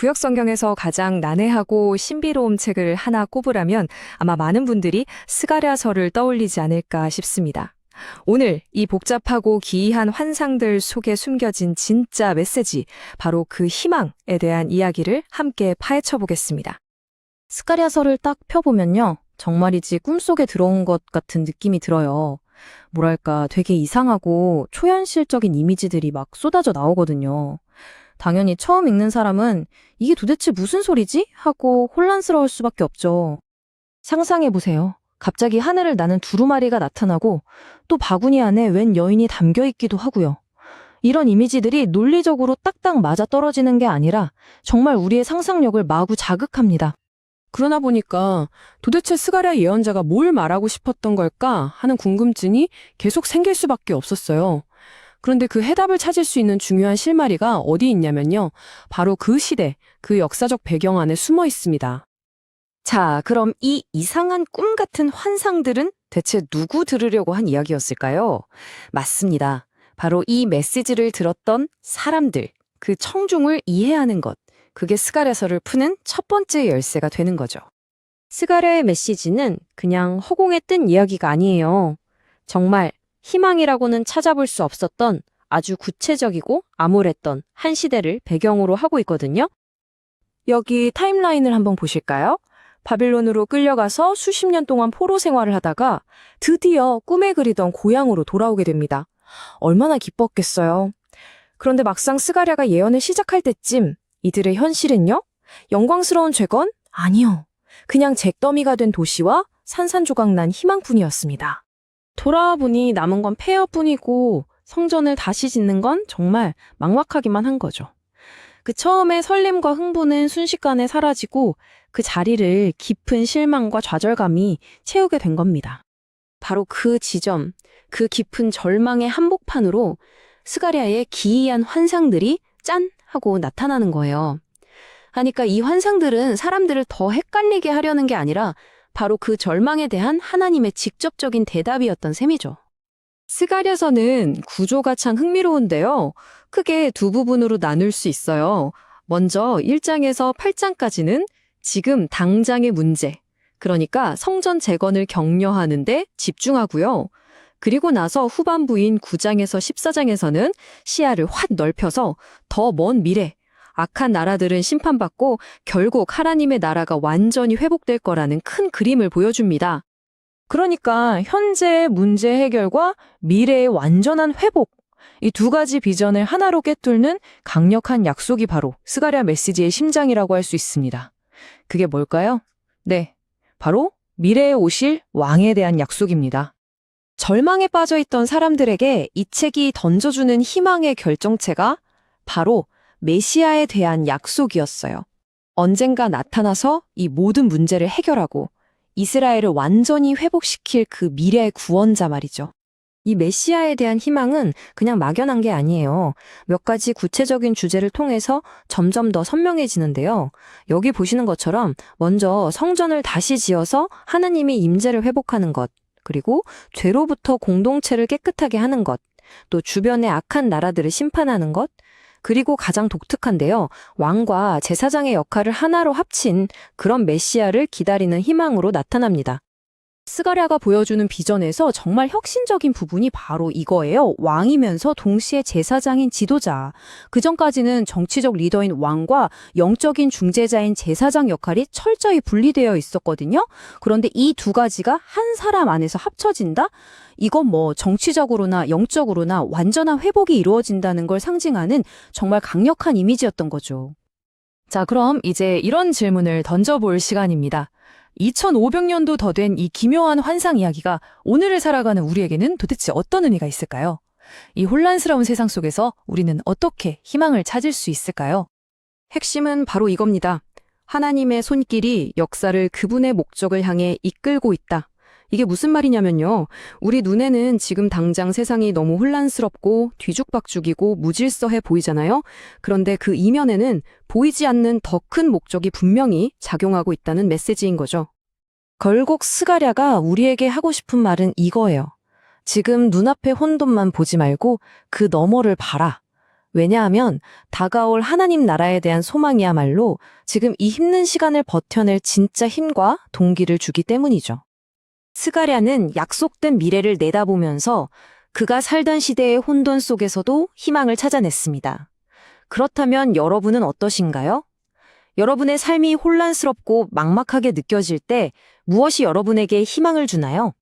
구약 성경에서 가장 난해하고 신비로운 책을 하나 꼽으라면 아마 많은 분들이 스가랴서를 떠올리지 않을까 싶습니다. 오늘 이 복잡하고 기이한 환상들 속에 숨겨진 진짜 메시지, 바로 그 희망에 대한 이야기를 함께 파헤쳐 보겠습니다. 스가랴서를 딱 펴보면요. 정말이지 꿈속에 들어온 것 같은 느낌이 들어요. 뭐랄까 되게 이상하고 초현실적인 이미지들이 막 쏟아져 나오거든요. 당연히 처음 읽는 사람은 이게 도대체 무슨 소리지? 하고 혼란스러울 수밖에 없죠. 상상해보세요. 갑자기 하늘을 나는 두루마리가 나타나고 또 바구니 안에 웬 여인이 담겨 있기도 하고요. 이런 이미지들이 논리적으로 딱딱 맞아 떨어지는 게 아니라 정말 우리의 상상력을 마구 자극합니다. 그러나 보니까 도대체 스가랴 예언자가 뭘 말하고 싶었던 걸까 하는 궁금증이 계속 생길 수밖에 없었어요. 그런데 그 해답을 찾을 수 있는 중요한 실마리가 어디 있냐면요. 바로 그 시대, 그 역사적 배경 안에 숨어 있습니다. 자, 그럼 이 이상한 꿈 같은 환상들은 대체 누구 들으려고 한 이야기였을까요? 맞습니다. 바로 이 메시지를 들었던 사람들, 그 청중을 이해하는 것, 그게 스가랴서를 푸는 첫 번째 열쇠가 되는 거죠. 스가랴의 메시지는 그냥 허공에 뜬 이야기가 아니에요. 정말 희망이라고는 찾아볼 수 없었던 아주 구체적이고 암울했던 한 시대를 배경으로 하고 있거든요. 여기 타임라인을 한번 보실까요? 바빌론으로 끌려가서 수십 년 동안 포로 생활을 하다가 드디어 꿈에 그리던 고향으로 돌아오게 됩니다. 얼마나 기뻤겠어요. 그런데 막상 스가랴가 예언을 시작할 때쯤 이들의 현실은요? 영광스러운 죄건? 아니요. 그냥 잿더미가 된 도시와 산산조각난 희망뿐이었습니다. 돌아와 보니 남은 건 폐허뿐이고 성전을 다시 짓는 건 정말 막막하기만 한 거죠. 그 처음에 설렘과 흥분은 순식간에 사라지고 그 자리를 깊은 실망과 좌절감이 채우게 된 겁니다. 바로 그 지점, 그 깊은 절망의 한복판으로 스가랴의 기이한 환상들이 짠! 하고 나타나는 거예요. 하니까 이 환상들은 사람들을 더 헷갈리게 하려는 게 아니라 바로 그 절망에 대한 하나님의 직접적인 대답이었던 셈이죠. 스가랴서는 구조가 참 흥미로운데요. 크게 두 부분으로 나눌 수 있어요. 먼저 1장에서 8장까지는 지금 당장의 문제, 그러니까 성전 재건을 격려하는데 집중하고요. 그리고 나서 후반부인 9장에서 14장에서는 시야를 확 넓혀서 더 먼 미래, 악한 나라들은 심판받고 결국 하나님의 나라가 완전히 회복될 거라는 큰 그림을 보여줍니다. 그러니까 현재의 문제 해결과 미래의 완전한 회복, 이 두 가지 비전을 하나로 꿰뚫는 강력한 약속이 바로 스가랴 메시지의 심장이라고 할 수 있습니다. 그게 뭘까요? 네, 바로 미래에 오실 왕에 대한 약속입니다. 절망에 빠져있던 사람들에게 이 책이 던져주는 희망의 결정체가 바로 메시아에 대한 약속이었어요. 언젠가 나타나서 이 모든 문제를 해결하고 이스라엘을 완전히 회복시킬 그 미래의 구원자 말이죠. 이 메시아에 대한 희망은 그냥 막연한 게 아니에요. 몇 가지 구체적인 주제를 통해서 점점 더 선명해지는데요. 여기 보시는 것처럼 먼저 성전을 다시 지어서 하나님의 임재를 회복하는 것, 그리고 죄로부터 공동체를 깨끗하게 하는 것, 또 주변의 악한 나라들을 심판하는 것, 그리고 가장 독특한데요. 왕과 제사장의 역할을 하나로 합친 그런 메시아를 기다리는 희망으로 나타납니다. 스가랴가 보여주는 비전에서 정말 혁신적인 부분이 바로 이거예요. 왕이면서 동시에 제사장인 지도자. 그전까지는 정치적 리더인 왕과 영적인 중재자인 제사장 역할이 철저히 분리되어 있었거든요. 그런데 이 두 가지가 한 사람 안에서 합쳐진다? 이건 뭐 정치적으로나 영적으로나 완전한 회복이 이루어진다는 걸 상징하는 정말 강력한 이미지였던 거죠. 자, 그럼 이제 이런 질문을 던져볼 시간입니다. 2500년도 더 된 이 기묘한 환상 이야기가 오늘을 살아가는 우리에게는 도대체 어떤 의미가 있을까요? 이 혼란스러운 세상 속에서 우리는 어떻게 희망을 찾을 수 있을까요? 핵심은 바로 이겁니다. 하나님의 손길이 역사를 그분의 목적을 향해 이끌고 있다. 이게 무슨 말이냐면요. 우리 눈에는 지금 당장 세상이 너무 혼란스럽고 뒤죽박죽이고 무질서해 보이잖아요. 그런데 그 이면에는 보이지 않는 더 큰 목적이 분명히 작용하고 있다는 메시지인 거죠. 결국 스가랴가 우리에게 하고 싶은 말은 이거예요. 지금 눈앞의 혼돈만 보지 말고 그 너머를 봐라. 왜냐하면 다가올 하나님 나라에 대한 소망이야말로 지금 이 힘든 시간을 버텨낼 진짜 힘과 동기를 주기 때문이죠. 스가랴는 약속된 미래를 내다보면서 그가 살던 시대의 혼돈 속에서도 희망을 찾아냈습니다. 그렇다면 여러분은 어떠신가요? 여러분의 삶이 혼란스럽고 막막하게 느껴질 때 무엇이 여러분에게 희망을 주나요?